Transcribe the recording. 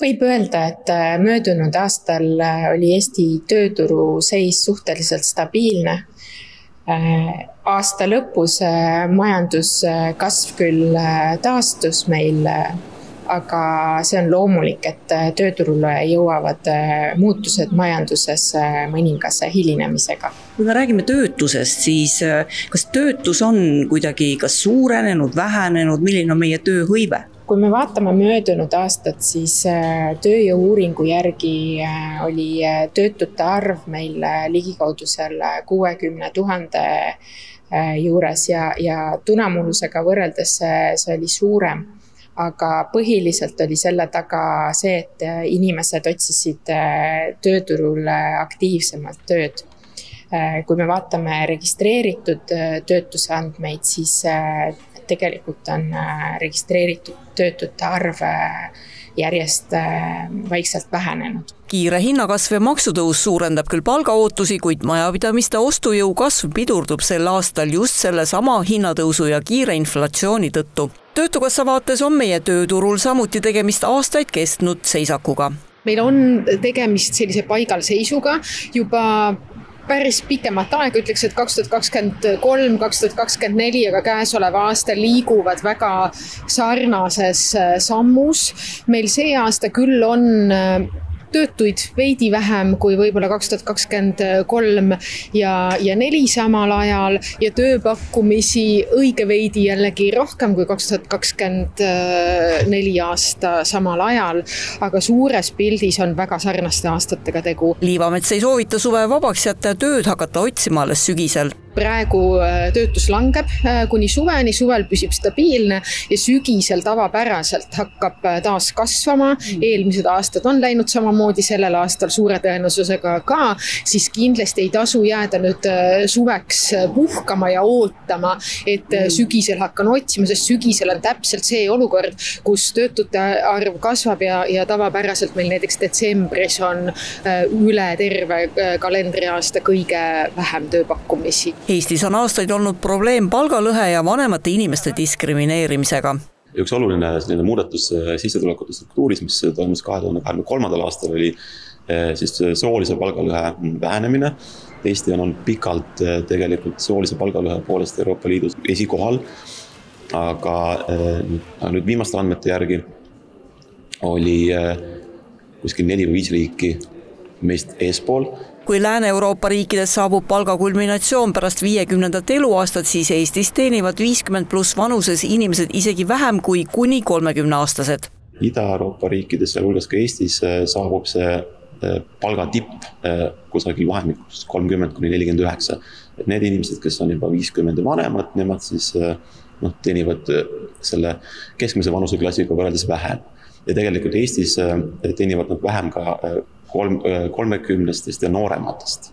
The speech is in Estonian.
Võib öelda, et möödunud aastal oli Eesti tööturu seis suhteliselt stabiilne. Aasta lõpus majanduskasv küll taastus meil, aga see on loomulik, et tööturule jõuavad muutused majanduses mõningase hilinemisega. Kui me räägime töötusest, siis kas töötus on kuidagi kas suurenenud, vähenenud, milline on meie tööhõive? Kui me vaatame möödunud aastat, siis tööjõu-uuringu järgi oli töötute arv meil ligikaudu 60 000 juures ja tunamullusega võrreldes see oli suurem. Aga põhiliselt oli selle taga see, et inimesed otsisid tööturul aktiivsemalt tööd. Kui me vaatame registreeritud töötuse andmeid, siis tegelikult on registreeritud töötute arv järjest vaikselt vähenenud. Kiire hinnakasv ja maksutõus suurendab küll palgaootusi, kuid majapidamiste ostujõu kasv pidurdub sel aastal just selle sama hinnatõusu ja kiire inflatsiooni tõttu. Töötukassa vaates on meie tööturul samuti tegemist aastaid kestnud seisakuga. Meil on tegemist sellise paigalseisuga juba päris pikemat aega, ütleks, et 2023, 2024, aga käesoleva aasta liiguvad väga sarnases sammus. Meil see aasta küll on töötuid veidi vähem kui võib-olla 2023 ja 4 samal ajal ja tööpakkumisi õige veidi jällegi rohkem kui 2024 aasta samal ajal, aga suures pildis on väga sarnaste aastatega tegu. Liivamets ei soovita suve vabaks jätta ja tööd hakata otsima alles sügisel. Praegu töötus langeb kuni suveni, suvel püsib stabiilne ja sügisel tavapäraselt hakkab taas kasvama. Eelmised aastad on läinud samamoodi, sellel aastal suure tõenäosusega ka, siis kindlasti ei tasu jääda nüüd suveks puhkama ja ootama, et sügisel hakkan otsima, sest sügisel on täpselt see olukord, kus töötute arv kasvab ja tavapäraselt meil näiteks detsembris on üle terve kalendriaasta kõige vähem tööpakkumisi. Eestis on aastaid olnud probleem palgalõhe ja vanemate inimeste diskrimineerimisega. Üks oluline muudatus sissetulekute struktuuris, mis toimus 2023. aastal, oli siis soolise palgalõhe vähenemine. Eesti on olnud pikalt tegelikult soolise palgalõhe poolest Euroopa Liidus esikohal, aga nüüd viimaste andmete järgi oli kuskil 4 või 5 riiki meist eespool. Kui Lääne-Euroopa riikides saabub palgakulminatsioon pärast 50. eluaastat, siis Eestis teenivad 50+ vanuses inimesed isegi vähem kui kuni 30-aastased. Ida-Euroopa riikides ja hulgas ka Eestis saabub see palgatipp kusagil vahemikus 30–49. Et need inimesed, kes on juba 50 vanemad, nemad siis teenivad selle keskmise vanuseklassiga võrreldes vähem. Ja tegelikult Eestis teenivad nad vähem ka 30-stest ja noorematest.